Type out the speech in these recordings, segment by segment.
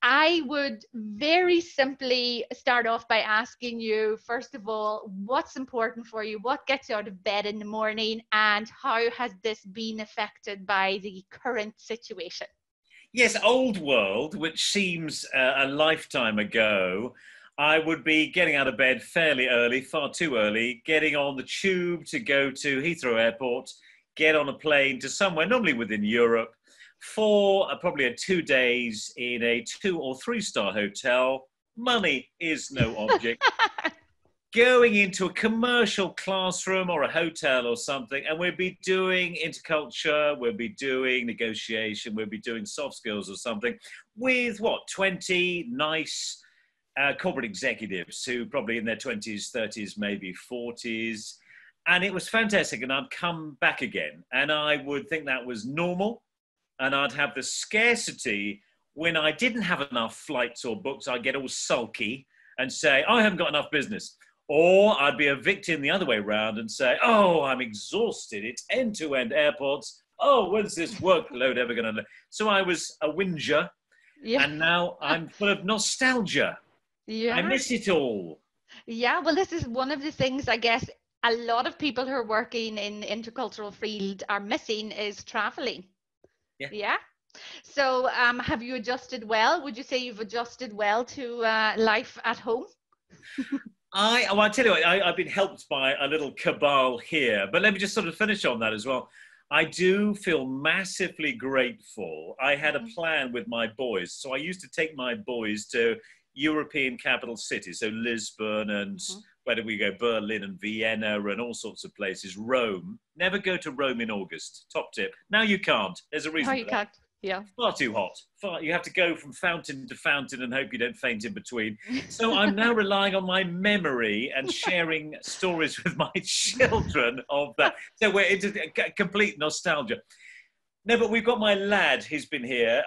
I would very simply start off by asking you, first of all, what's important for you? What gets you out of bed in the morning? And how has this been affected by the current situation? Yes, old world, which seems a lifetime ago, I would be getting out of bed fairly early, far too early, getting on the tube to go to Heathrow Airport, get on a plane to somewhere, normally within Europe, for probably 2 days in a 2 or 3-star hotel. Money is no object. Going into a commercial classroom or a hotel or something, and we'll be doing interculture, we'll be doing negotiation, we'll be doing soft skills or something with 20 nice corporate executives who probably in their 20s, 30s, maybe 40s. And it was fantastic. And I'd come back again and I would think that was normal. And I'd have the scarcity when I didn't have enough flights or books. I'd get all sulky and say, I haven't got enough business. Or I'd be a victim the other way around and say, oh, I'm exhausted. It's end-to-end airports. Oh, when's this workload ever going to... So I was a whinger, and now I'm full of nostalgia. Yeah. I miss it all. Yeah, well, this is one of the things, I guess, a lot of people who are working in the intercultural field are missing is traveling. Yeah. So have you adjusted well? Would you say you've adjusted well to life at home? I tell you what, I've been helped by a little cabal here, but let me just sort of finish on that as well. I do feel massively grateful. I had a plan with my boys. So I used to take my boys to European capital cities, so Lisbon and where did we go? Berlin and Vienna and all sorts of places. Rome. Never go to Rome in August. Top tip. Now you can't. There's a reason for that. Can't. Yeah. Far too hot. You have to go from fountain to fountain and hope you don't faint in between. So I'm now relying on my memory and sharing stories with my children of that. So we're into complete nostalgia. No, but we've got my lad who's been here,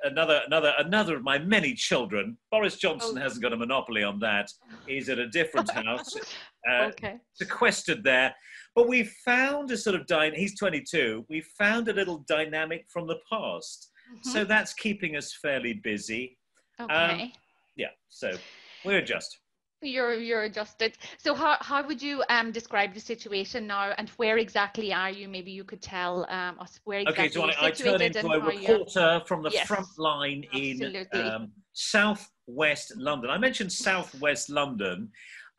another of my many children. Boris Johnson hasn't got a monopoly on that. He's at a different house, sequestered there. But we found a sort of, he's 22, we found a little dynamic from the past. So that's keeping us fairly busy. Okay. So we're adjusted. You're adjusted. So how would you describe the situation now, and where exactly are you? Maybe you could tell us where exactly you're situated. I turn into a reporter from the front line in southwest London. I mentioned southwest London.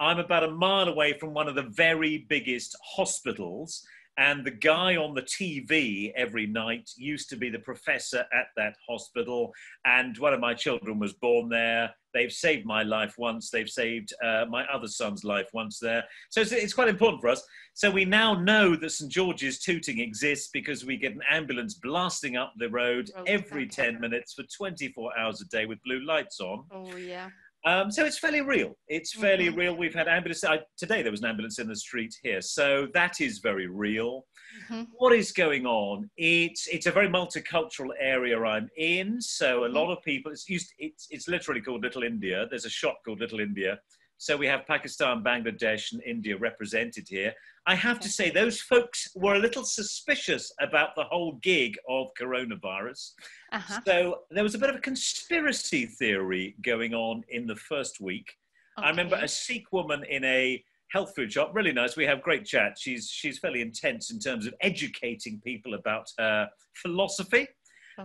I'm about a mile away from one of the very biggest hospitals, and the guy on the TV every night used to be the professor at that hospital, and one of my children was born there. They've saved my life once. They've saved my other son's life once there. So it's quite important for us. So we now know that St. George's Tooting exists because we get an ambulance blasting up the road every 10 minutes for 24 hours a day with blue lights on. Oh, yeah. So it's fairly real. It's fairly real. We've had ambulances. Today there was an ambulance in the street here. So that is very real. What is going on? It's a very multicultural area I'm in. So a lot of people, it's literally called Little India. There's a shop called Little India. So we have Pakistan, Bangladesh and India represented here. I have to say those folks were a little suspicious about the whole gig of coronavirus. So there was a bit of a conspiracy theory going on in the first week. I remember a Sikh woman in a health food shop, really nice. We have great chat. She's fairly intense in terms of educating people about philosophy.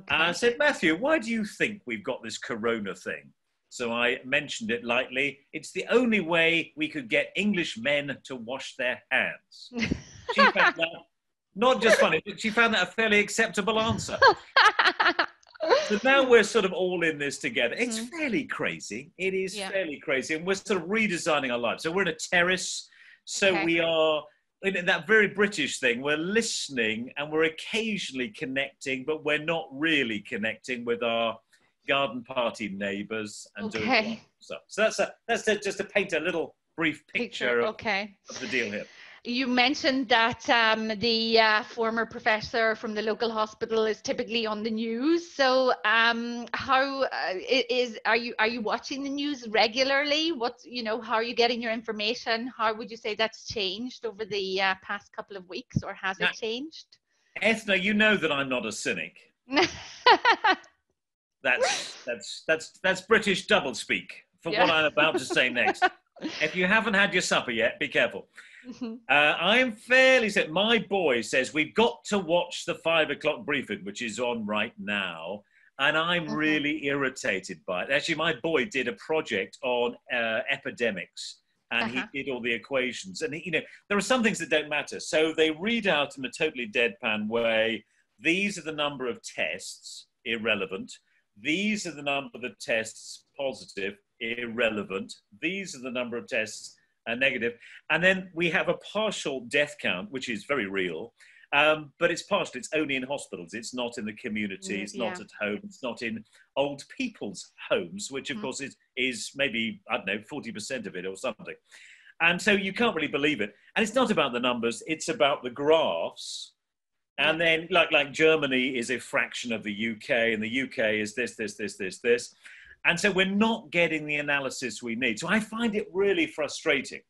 I said, Matthew, why do you think we've got this corona thing? So I mentioned it lightly. It's the only way we could get English men to wash their hands. She found that not just funny, but she found that a fairly acceptable answer. So now we're sort of all in this together. It's fairly crazy. It is fairly crazy. And we're sort of redesigning our lives. So we're in a terrace. So we are, in that very British thing, we're listening and we're occasionally connecting, but we're not really connecting with our garden party neighbours and doing stuff. So that's just to paint a little brief picture of the deal here. You mentioned that the former professor from the local hospital is typically on the news. So, how are you watching the news regularly? How are you getting your information? How would you say that's changed over the past couple of weeks, or has it changed? Ethna, you know that I'm not a cynic. That's British doublespeak for what I'm about to say next. If you haven't had your supper yet, be careful. I am fairly certain. My boy says we've got to watch the 5 o'clock briefing, which is on right now, and I'm really irritated by it. Actually, my boy did a project on epidemics, and he did all the equations. And there are some things that don't matter. So they read out in a totally deadpan way. These are the number of tests, irrelevant. These are the number of tests, positive, irrelevant. These are the number of tests, negative. And then we have a partial death count, which is very real, but it's partial. It's only in hospitals. It's not in the community. It's not at home. It's not in old people's homes, which of course is maybe, I don't know, 40% of it or something. And so you can't really believe it. And it's not about the numbers. It's about the graphs. And then like Germany is a fraction of the UK, and the UK is this. And so we're not getting the analysis we need. So I find it really frustrating.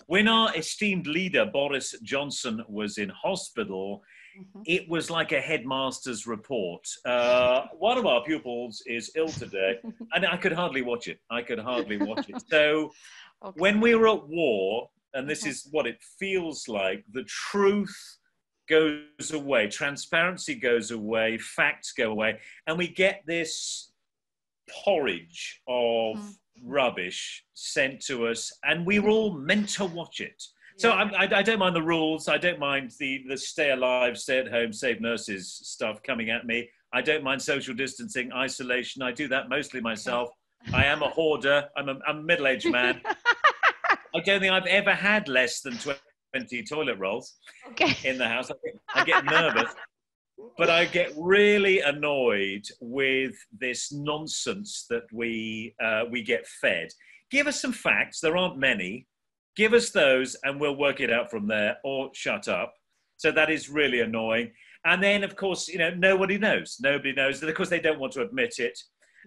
When our esteemed leader, Boris Johnson, was in hospital, it was like a headmaster's report. One of our pupils is ill today, and I could hardly watch it. So when we were at war, and this is what it feels like, the truth goes away, transparency goes away, facts go away, and we get this porridge of rubbish sent to us, and we were all meant to watch it. So I don't mind the rules. I don't mind the stay alive, stay at home, save nurses stuff coming at me. I don't mind social distancing, isolation. I do that mostly myself. I am a hoarder. I'm a middle-aged man. I don't think I've ever had less than 20 toilet rolls in the house. I get nervous, but I get really annoyed with this nonsense that we get fed. Give us some facts. There aren't many. Give us those and we'll work it out from there, or shut up. So that is really annoying. And then, of course, nobody knows. Nobody knows. And of course, they don't want to admit it.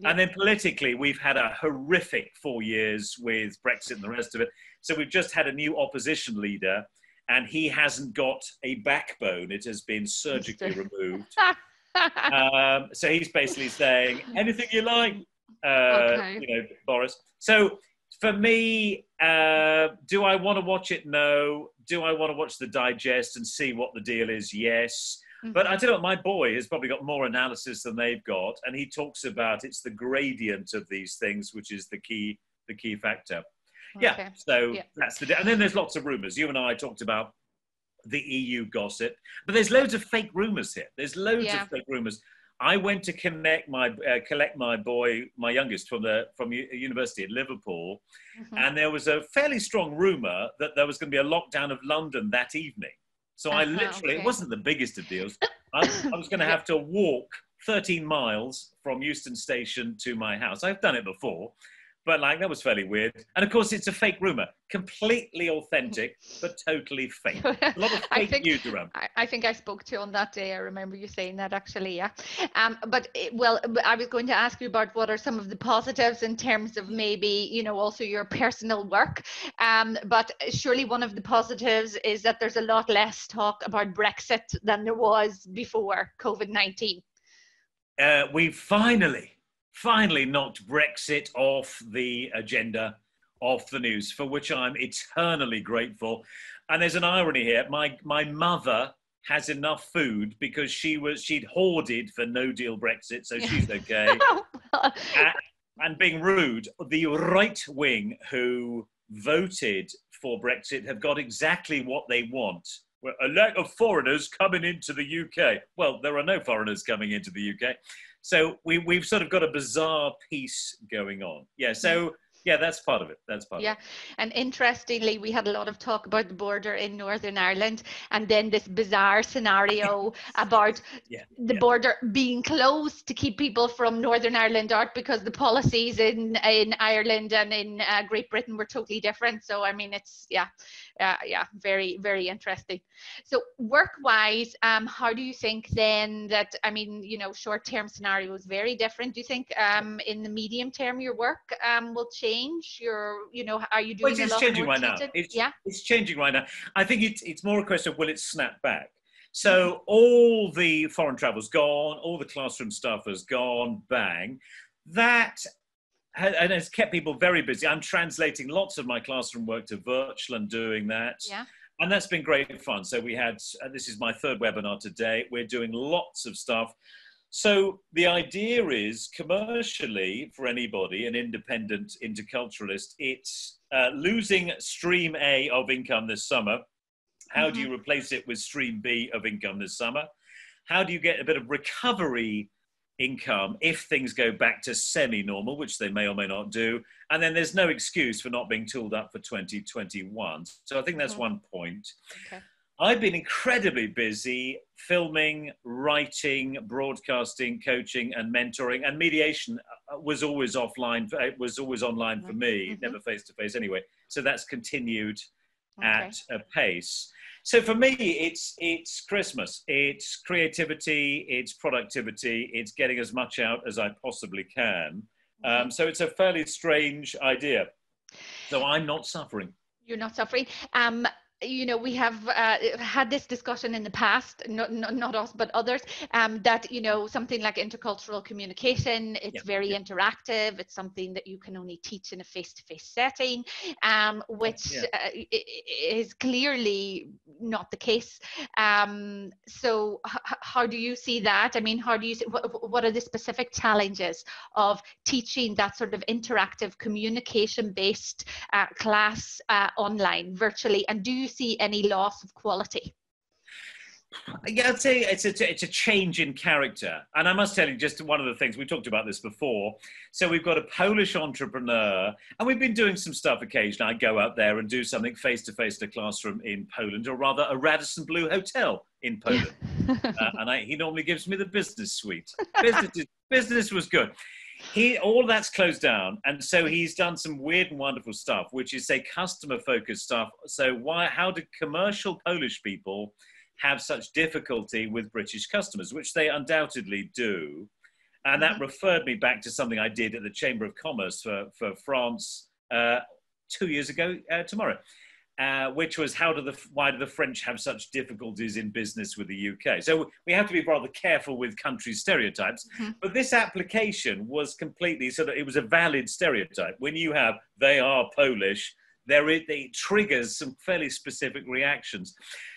And then politically, we've had a horrific 4 years with Brexit and the rest of it. So we've just had a new opposition leader, and he hasn't got a backbone. It has been surgically removed. So he's basically saying, anything you like, Boris. So for me, do I want to watch it? No. Do I want to watch the digest and see what the deal is? Yes. But I tell you what, my boy has probably got more analysis than they've got, and he talks about it's the gradient of these things, which is the key factor. That's the. And then there's lots of rumours. You and I talked about the EU gossip, but there's loads of fake rumours here. There's loads of fake rumours. I went to collect my boy, my youngest, from university at Liverpool, and there was a fairly strong rumour that there was going to be a lockdown of London that evening. So I literally, it wasn't the biggest of deals. I was going to have to walk 13 miles from Euston Station to my house. I've done it before, but that was fairly weird. And of course, it's a fake rumor, completely authentic, but totally fake. A lot of fake news around. I think I spoke to you on that day. I remember you saying that, actually, But I was going to ask you about what are some of the positives in terms of maybe, also your personal work. But surely one of the positives is that there's a lot less talk about Brexit than there was before COVID-19. We finally knocked Brexit off the agenda, off the news, for which I'm eternally grateful. And there's an irony here. My mother has enough food because she'd hoarded for no deal Brexit, so she's okay. And being rude, the right wing who voted for Brexit have got exactly what they want. A lack of foreigners coming into the UK. Well, there are no foreigners coming into the UK. So we've sort of got a bizarre piece going on. So Yeah, that's part of it. That's part of it. And interestingly, we had a lot of talk about the border in Northern Ireland, and then this bizarre scenario about the border being closed to keep people from Northern Ireland out, because the policies in Ireland and in Great Britain were totally different. So, I mean, it's, very, very interesting. So work-wise, how do you think then that, I mean, you know, short-term scenario is very different. Do you think in the medium term your work will change? Your, you know, are you doing a lot changing more right now? Yeah, it's changing right now. I think it's more a question of, will it snap back? So all the foreign travel's gone, all the classroom stuff has gone, bang. That and has kept people very busy. I'm translating lots of my classroom work to virtual and doing that. Yeah. And that's been great fun. So we had, this is my third webinar today. We're doing lots of stuff. So the idea is, commercially, for anybody, an independent interculturalist, it's losing stream A of income this summer. How do you replace it with stream B of income this summer? How do you get a bit of recovery income if things go back to semi-normal, which they may or may not do? And then there's no excuse for not being tooled up for 2021. So I think that's one point. Okay. I've been incredibly busy filming, writing, broadcasting, coaching, and mentoring. And mediation was always offline. It was always online for me, never face-to-face anyway. So that's continued at a pace. So for me, it's Christmas. It's creativity, it's productivity, it's getting as much out as I possibly can. So it's a fairly strange idea. So I'm not suffering. You're not suffering. You know, we have had this discussion in the past, not us, but others, that, you know, something like intercultural communication, it's very interactive. It's something that you can only teach in a face-to-face setting, which is clearly not the case. So how do you see that? I mean, how do you see, what are the specific challenges of teaching that sort of interactive communication-based class online, virtually? And do you see any loss of quality? Yeah, I'd say it's a change in character. And I must tell you, just one of the things, we talked about this before. So we've got a Polish entrepreneur, and we've been doing some stuff occasionally. I go out there and do something face-to-face in a classroom in Poland, or rather a Radisson Blu hotel in Poland. And he normally gives me the business suite. Business was good. All that's closed down, and so he's done some weird and wonderful stuff, which is, say, customer-focused stuff. So how do commercial Polish people have such difficulty with British customers, which they undoubtedly do? And that referred me back to something I did at the Chamber of Commerce for France 2 years ago tomorrow. Which was, why do the French have such difficulties in business with the UK? So we have to be rather careful with country stereotypes. But this application was completely, so that it was a valid stereotype. When you have, they are Polish, it triggers some fairly specific reactions.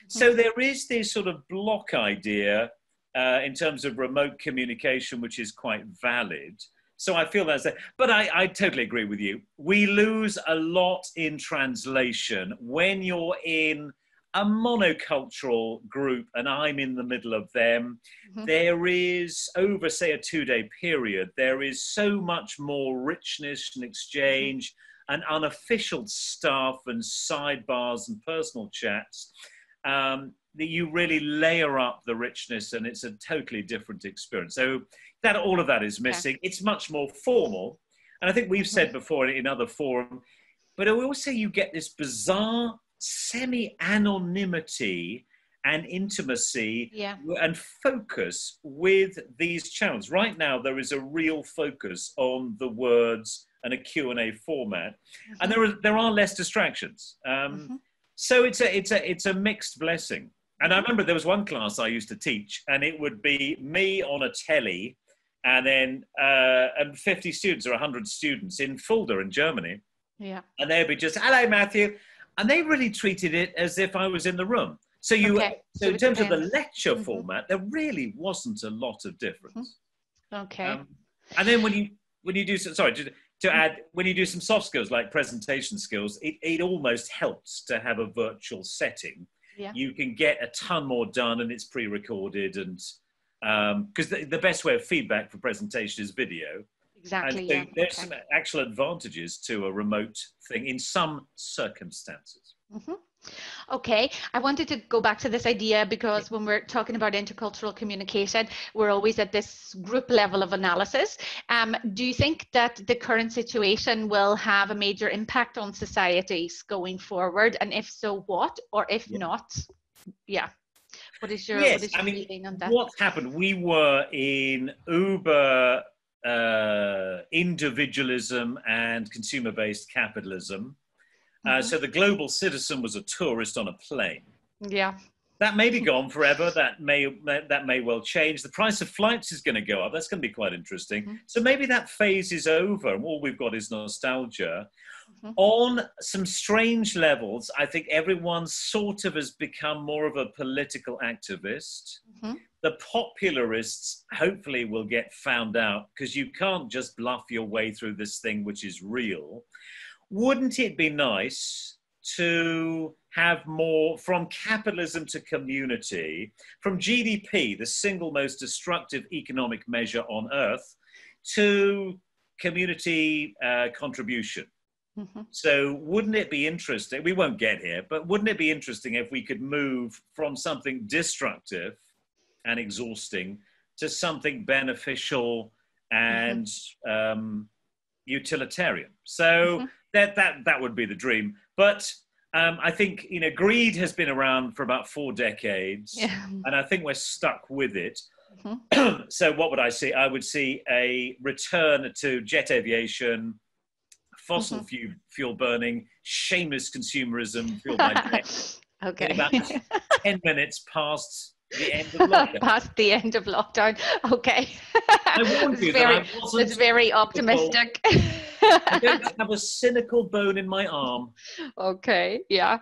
So there is this sort of block idea in terms of remote communication, which is quite valid. So I feel that's it. But I totally agree with you. We lose a lot in translation when you're in a monocultural group and I'm in the middle of them. There is, over, say, a 2-day period, there is so much more richness and exchange and unofficial stuff and sidebars and personal chats that you really layer up the richness, and it's a totally different experience. So all of that is missing. It's much more formal. And I think we've said before in other forums, but also you get this bizarre semi-anonymity and intimacy and focus with these channels. Right now, there is a real focus on the words and a Q&A format. And there are less distractions. So it's a mixed blessing. And I remember there was one class I used to teach, and it would be me on a telly, and then 50 students or 100 students in Fulda in Germany. Yeah. And they'd be just, hello, Matthew. And they really treated it as if I was in the room. So so in terms of the lecture format, there really wasn't a lot of difference. Okay. And then when you do, sorry, to add, when you do some soft skills like presentation skills, it almost helps to have a virtual setting. Yeah. You can get a ton more done, and it's pre-recorded, and because the best way of feedback for presentation is video. Exactly. And so there's some actual advantages to a remote thing in some circumstances. Okay, I wanted to go back to this idea because when we're talking about intercultural communication, we're always at this group level of analysis. Do you think that the current situation will have a major impact on societies going forward? And if so, what? Or if not, what is your feeling on that? What's happened? We were in uber individualism and consumer-based capitalism. So the global citizen was a tourist on a plane. Yeah. That may be gone forever. That may well change. The price of flights is going to go up. That's going to be quite interesting. So maybe that phase is over and all we've got is nostalgia. On some strange levels, I think everyone sort of has become more of a political activist. The popularists hopefully will get found out because you can't just bluff your way through this thing which is real. Wouldn't it be nice to have more from capitalism to community, from GDP, the single most destructive economic measure on earth, to community contribution? So wouldn't it be interesting, we won't get here, but wouldn't it be interesting if we could move from something destructive and exhausting to something beneficial and utilitarian? So that would be the dream. But I think, greed has been around for about 4 decades, and I think we're stuck with it. So what would I see? I would see a return to jet aviation, fossil fuel burning, shameless consumerism fueled by debt. Okay. In about 10 minutes past the end of lockdown. Past the end of lockdown. Okay. I warned you it's very optimistic. I don't have a cynical bone in my arm. Okay, yeah.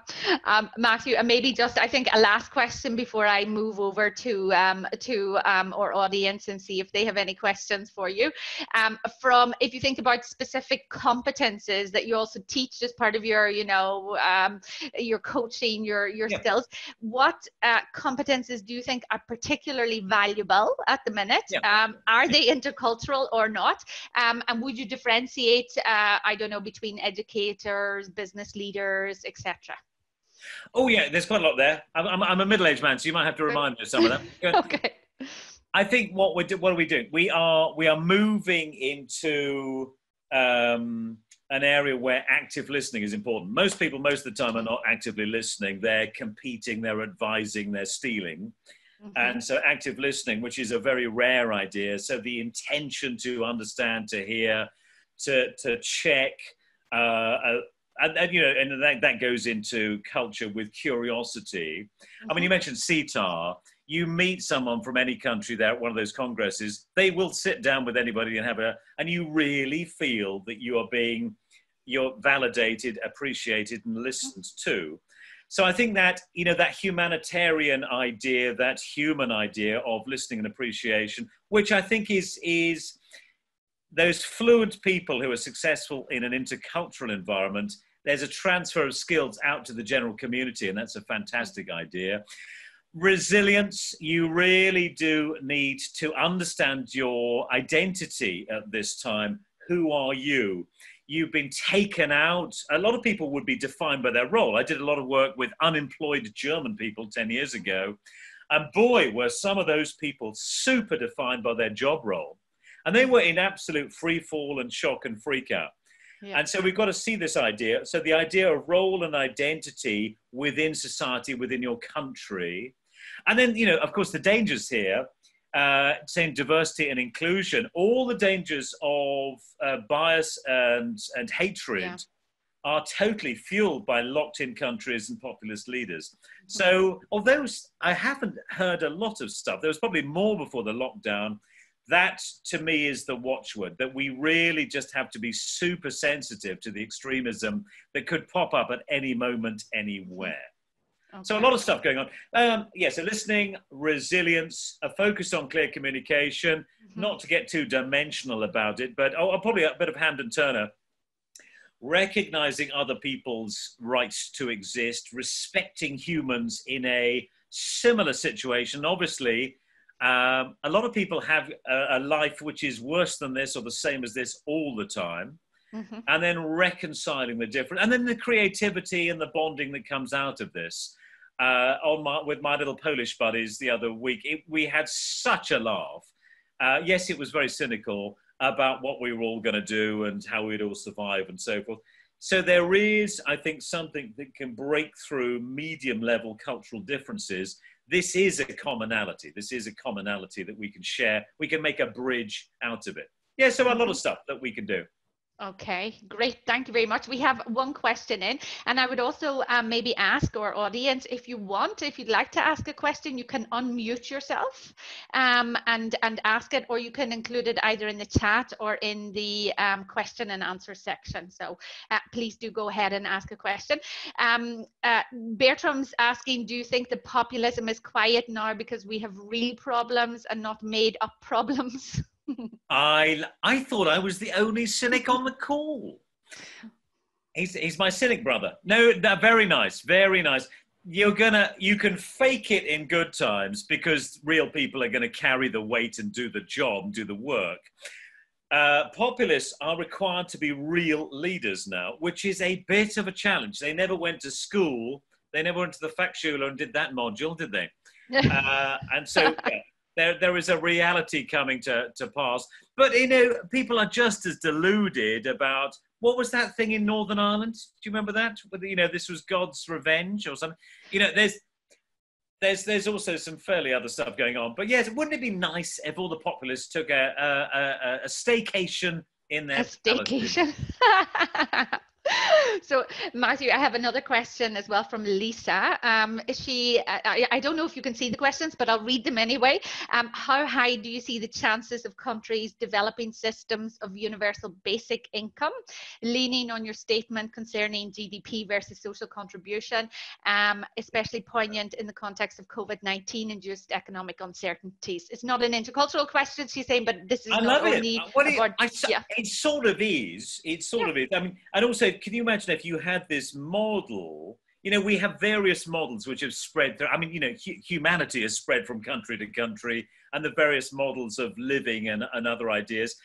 Matthew, and maybe just, I think, a last question before I move over to our audience and see if they have any questions for you. If you think about specific competences that you also teach as part of your, your coaching, your skills, what competences do you think are particularly valuable at the minute? Are they intercultural or not? And would you differentiate, I don't know, between educators, business leaders, etc.? Oh yeah, there's quite a lot there. I'm a middle-aged man, so you might have to remind me of some of them. Okay. I think what are we doing? We are moving into an area where active listening is important. Most people, most of the time, are not actively listening. They're competing, they're advising, they're stealing. And so active listening, which is a very rare idea. So the intention to understand, to hear, to check, and that goes into culture with curiosity. I mean, you mentioned SIETAR. You meet someone from any country there at one of those congresses, they will sit down with anybody and and you really feel that you're validated, appreciated, and listened to. So I think that, that humanitarian idea, that human idea of listening and appreciation, which I think is those fluent people who are successful in an intercultural environment, there's a transfer of skills out to the general community, and that's a fantastic idea. Resilience, you really do need to understand your identity at this time. Who are you? You've been taken out. A lot of people would be defined by their role. I did a lot of work with unemployed German people 10 years ago. And boy, were some of those people super defined by their job role. And they were in absolute free fall and shock and freak out. Yeah. And so we've got to see this idea. So the idea of role and identity within society, within your country. And then, of course, the dangers here, saying diversity and inclusion, all the dangers of bias and hatred are totally fueled by locked-in countries and populist leaders. So although I haven't heard a lot of stuff, there was probably more before the lockdown, that to me is the watchword, that we really just have to be super sensitive to the extremism that could pop up at any moment, anywhere. Okay. So a lot of stuff going on. So listening, resilience, a focus on clear communication, not to get too dimensional about it, but probably a bit of Hamden Turner, recognizing other people's rights to exist, respecting humans in a similar situation. Obviously, A lot of people have a life which is worse than this or the same as this all the time. Mm-hmm. And then reconciling the different, and then the creativity and the bonding that comes out of this. With my little Polish buddies the other week, we had such a laugh. Yes, it was very cynical about what we were all going to do and how we'd all survive and so forth. So there is, I think, something that can break through medium-level cultural differences. This is a commonality. This is a commonality that we can share. We can make a bridge out of it. Yeah, so a lot of stuff that we can do. Okay, great. Thank you very much. We have one question in, and I would also maybe ask our audience, if you want, if you'd like to ask a question, you can unmute yourself and ask it, or you can include it either in the chat or in the question and answer section. So please do go ahead and ask a question. Bertram's asking, do you think the populism is quiet now because we have real problems and not made up problems? I thought I was the only cynic on the call. He's my cynic brother. No, very nice, very nice. You can fake it in good times because real people are going to carry the weight and do the job, do the work. Populists are required to be real leaders now, which is a bit of a challenge. They never went to school. They never went to the Fachschule and did that module, did they? And so... Yeah. There is a reality coming to pass. But, people are just as deluded about, what was that thing in Northern Ireland? Do you remember that? This was God's revenge or something. There's also some fairly other stuff going on. But yes, wouldn't it be nice if all the populists took a staycation in their... A staycation? So, Matthew, I have another question as well from Lisa. I don't know if you can see the questions, but I'll read them anyway. How high do you see the chances of countries developing systems of universal basic income, leaning on your statement concerning GDP versus social contribution, especially poignant in the context of COVID-19 induced economic uncertainties? It's not an intercultural question, she's saying, but this is not only about... It sort of is. It sort of is. I mean, and also, can you imagine if you had this model? We have various models which have spread through. I mean, humanity has spread from country to country, and the various models of living and other ideas.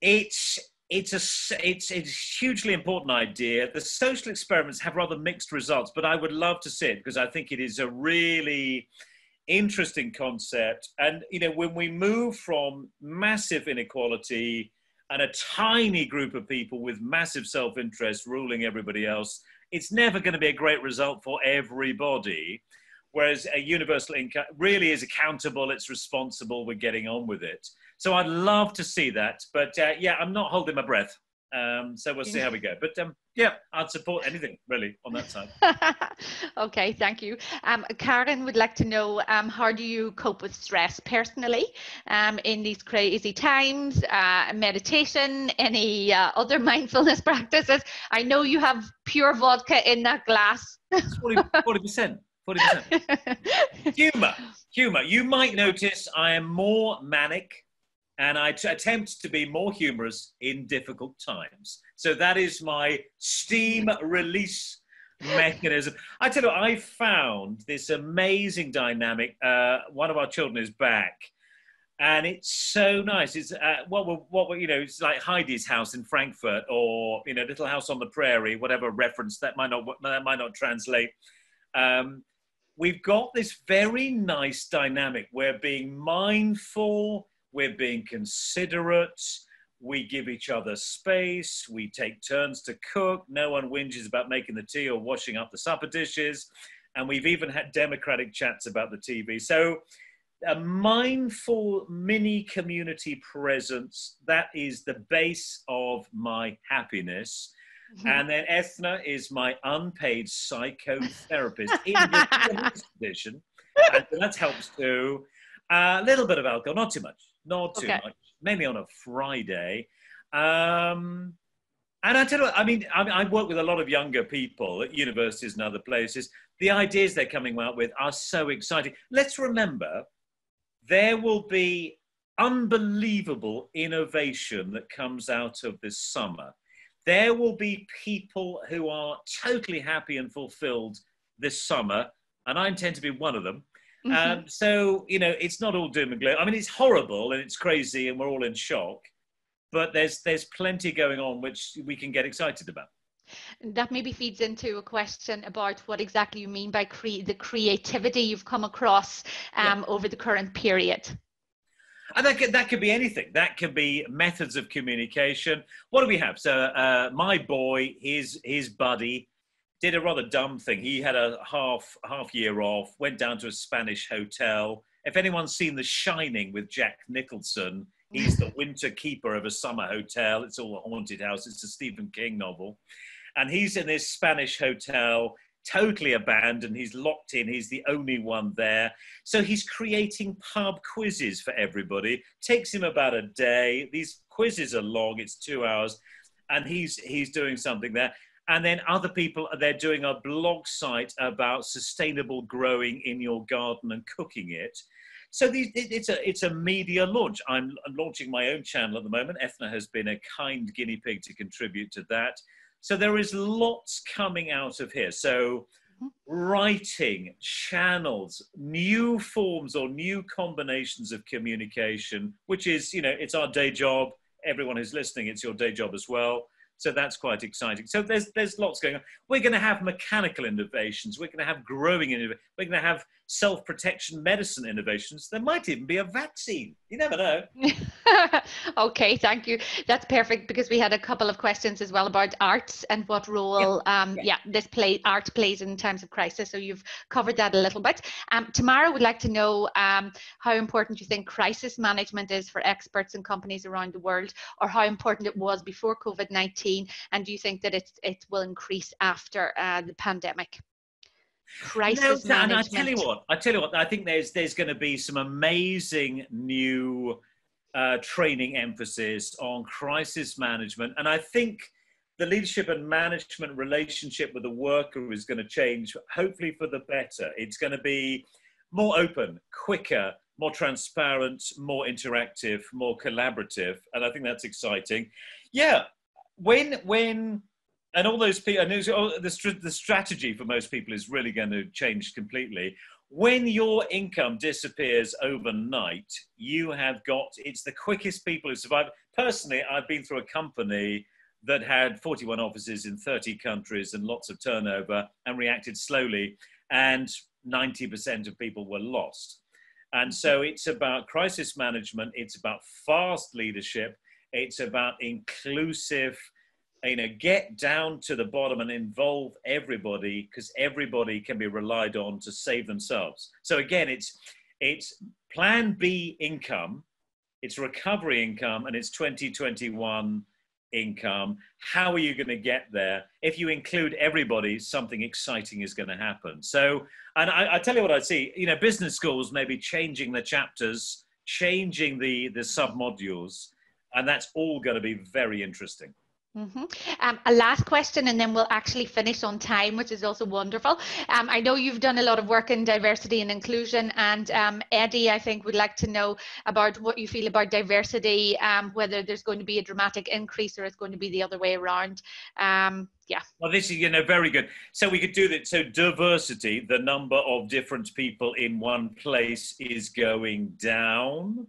It's a hugely important idea. The social experiments have rather mixed results, but I would love to see it because I think it is a really interesting concept. And, when we move from massive inequality and a tiny group of people with massive self-interest ruling everybody else, it's never going to be a great result for everybody. Whereas a universal income really is accountable, it's responsible, we're getting on with it. So I'd love to see that. But yeah, I'm not holding my breath. So we'll see how we go. But yeah, I'd support anything really on that side. Okay, thank you. Karen would like to know, how do you cope with stress personally in these crazy times? Meditation, any other mindfulness practices? I know you have pure vodka in that glass. It's 40%. 40%. Humor. You might notice I am more manic and I attempt to be more humorous in difficult times. So that is my steam release mechanism. I tell you what, I found this amazing dynamic. One of our children is back, and it's so nice. It's it's like Heidi's house in Frankfurt, or Little House on the Prairie, whatever reference that might not translate. We've got this very nice dynamic. We're being mindful. We're being considerate. We give each other space. We take turns to cook. No one whinges about making the tea or washing up the supper dishes. And we've even had democratic chats about the TV. So a mindful mini community presence, that is the base of my happiness. Mm-hmm. And then Ethna is my unpaid psychotherapist in this edition. And that helps too. A little bit of alcohol, not too much. Not too much, mainly on a Friday. And I tell you what, I work with a lot of younger people at universities and other places. The ideas they're coming out with are so exciting. Let's remember, there will be unbelievable innovation that comes out of this summer. There will be people who are totally happy and fulfilled this summer, and I intend to be one of them. So, you know, it's not all doom and gloom. I mean, it's horrible and it's crazy and we're all in shock, but there's plenty going on which we can get excited about. That maybe feeds into a question about what exactly you mean by the creativity you've come across over the current period. And that could be anything. That could be methods of communication. What do we have? So my boy, his buddy, did a rather dumb thing. He had a half year off, went down to a Spanish hotel. If anyone's seen The Shining with Jack Nicholson, he's the winter keeper of a summer hotel. It's all a haunted house. It's a Stephen King novel. And he's in this Spanish hotel, totally abandoned. He's locked in. He's the only one there. So he's creating pub quizzes for everybody. Takes him about a day. These quizzes are long. It's 2 hours. And he's doing something there. And then other people, they're doing a blog site about sustainable growing in your garden and cooking it. So it's a media launch. I'm launching my own channel at the moment. Ethna has been a kind guinea pig to contribute to that. So there is lots coming out of here. So writing, channels, new forms or new combinations of communication, which is, you know, it's our day job. Everyone who's listening, it's your day job as well. So that's quite exciting. So there's lots going on. We're going to have mechanical innovations. We're going to have growing innovations. We're going to have self-protection medicine innovations. There might even be a vaccine. You never know. Okay, thank you. That's perfect, because we had a couple of questions as well about arts and what role art plays in times of crisis. So you've covered that a little bit. Tamara would like to know how important you think crisis management is for experts and companies around the world, or how important it was before COVID-19, and do you think that it will increase after the pandemic? Crisis management. And I tell you what, I think there's going to be some amazing new training emphasis on crisis management. And I think the leadership and management relationship with the worker is going to change, hopefully for the better. It's going to be more open, quicker, more transparent, more interactive, more collaborative. And I think that's exciting. Yeah, when and all those people, and the strategy for most people is really going to change completely. When your income disappears overnight, it's the quickest people who survive. Personally, I've been through a company that had 41 offices in 30 countries and lots of turnover and reacted slowly, and 90% of people were lost. And so it's about crisis management. It's about fast leadership. It's about inclusive, get down to the bottom and involve everybody, because everybody can be relied on to save themselves. So again, it's plan B income, it's recovery income, and it's 2021 income. How are you going to get there? If you include everybody, something exciting is going to happen. So, and I tell you what I see, business schools maybe changing the chapters, changing the sub-modules, and that's all going to be very interesting. A last question, and then we'll actually finish on time, which is also wonderful. I know you've done a lot of work in diversity and inclusion, and Eddie, I think, would like to know about what you feel about diversity, whether there's going to be a dramatic increase or it's going to be the other way around. Well, this is, very good. So we could do that. So diversity, the number of different people in one place, is going down.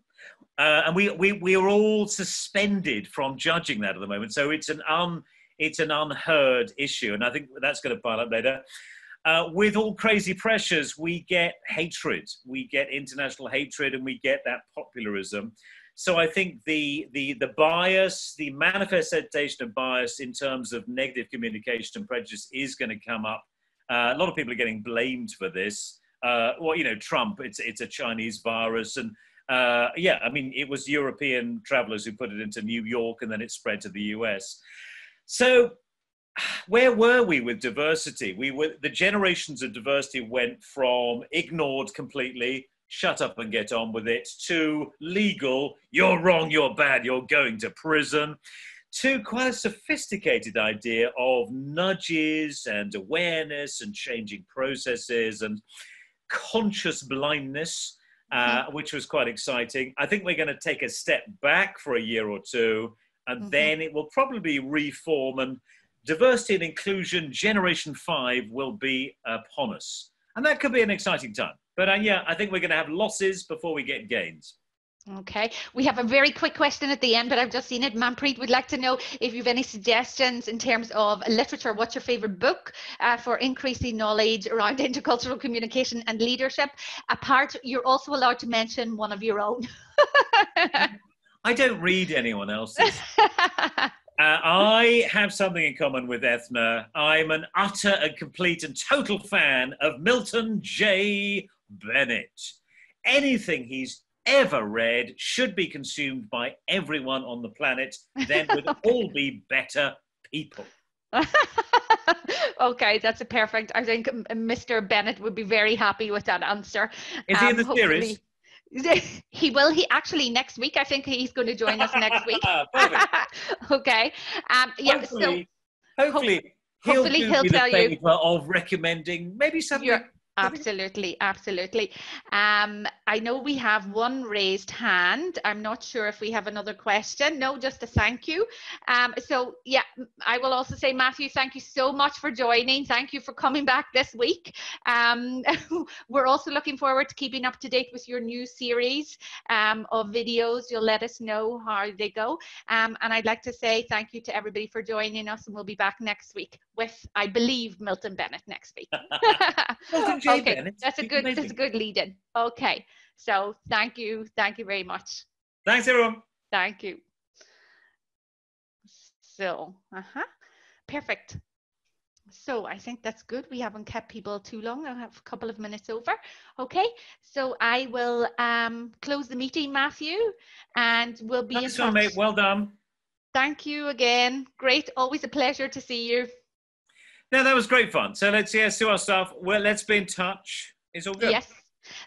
And we are all suspended from judging that at the moment. So it's an unheard issue, and I think that's going to pile up later. With all crazy pressures, we get hatred, we get international hatred, and we get that popularism. So I think the bias, the manifestation of bias in terms of negative communication and prejudice is going to come up. A lot of people are getting blamed for this. Trump, it's a Chinese virus, and it was European travelers who put it into New York, and then it spread to the US. So where were we with diversity? The generations of diversity went from ignored completely, shut up and get on with it, to legal, you're wrong, you're bad, you're going to prison, to quite a sophisticated idea of nudges and awareness and changing processes and conscious blindness, which was quite exciting. I think we're going to take a step back for a year or two, and then it will probably reform, and diversity and inclusion Generation 5 will be upon us. And that could be an exciting time. But yeah, I think we're going to have losses before we get gains. Okay, we have a very quick question at the end, but I've just seen it. Manpreet would like to know if you have any suggestions in terms of literature. What's your favorite book for increasing knowledge around intercultural communication and leadership? Apart, you're also allowed to mention one of your own. I don't read anyone else's. I have something in common with Ethna. I'm an utter and complete and total fan of Milton J. Bennett. Anything he's ever read should be consumed by everyone on the planet. Then we'd all be better people. Okay, that's a perfect. I think Mr. Bennett would be very happy with that answer. Is he in the series? He will. He actually next week. I think he's going to join us next week. Okay. Yeah. Hopefully he'll do me the favor of recommending maybe something. Absolutely, absolutely. I know we have one raised hand. I'm not sure if we have another question. No, just a thank you. So yeah, I will also say, Matthew, thank you so much for joining. Thank you for coming back this week. We're also looking forward to keeping up to date with your new series of videos. You'll let us know how they go. And I'd like to say thank you to everybody for joining us, and we'll be back next week with, I believe, Milton Bennett next week. Okay, Bennett. That's a good lead-in. Okay, so thank you very much. Thanks, everyone. Thank you. So, perfect. So I think that's good. We haven't kept people too long. I have a couple of minutes over. Okay, so I will close the meeting, Matthew, and we'll be in touch. Nice one, mate. Well done. Thank you again. Great. Always a pleasure to see you. No, that was great fun. So let's see our stuff. Well, let's be in touch. It's all good. Yes.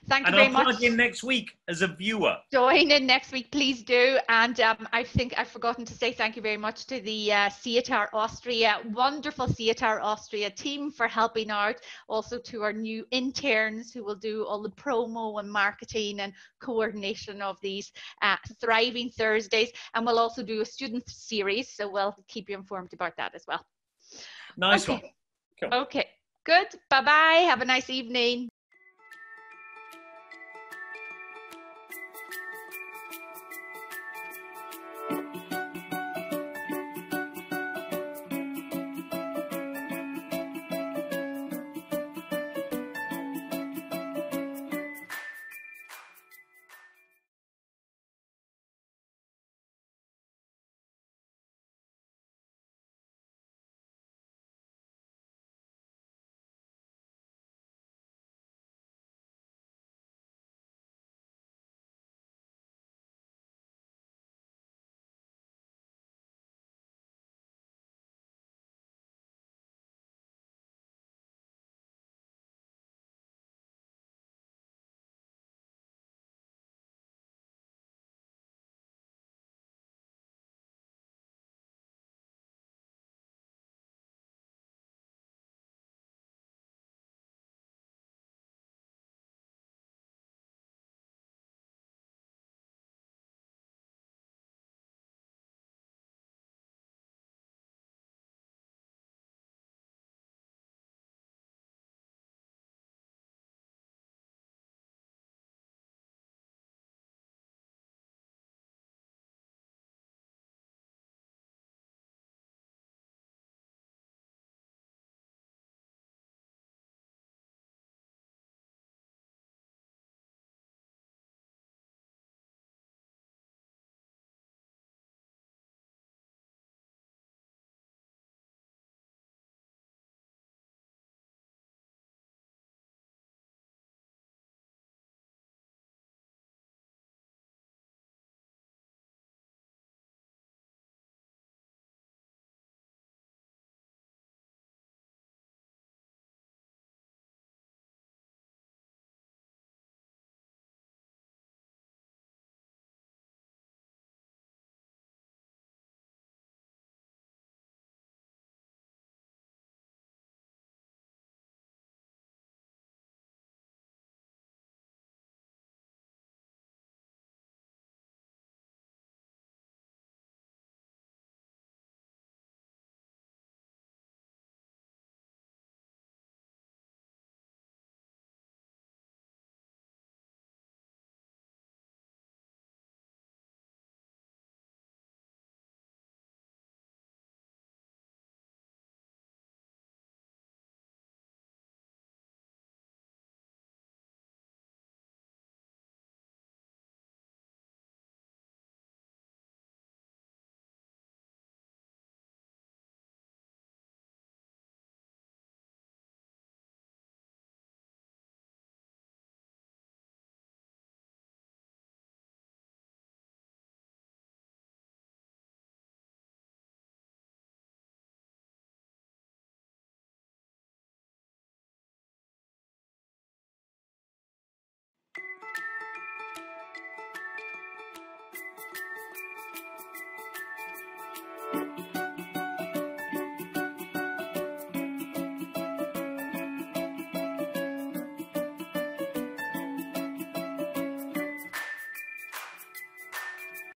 Thank you very much. And I'll plug in next week as a viewer. Join in next week, please do. And I think I've forgotten to say thank you very much to the SIETAR Austria, wonderful SIETAR Austria team for helping out. Also to our new interns who will do all the promo and marketing and coordination of these Thriving Thursdays. And we'll also do a student series, so we'll keep you informed about that as well. Nice one. Cool. Okay, good. Bye-bye. Have a nice evening. you.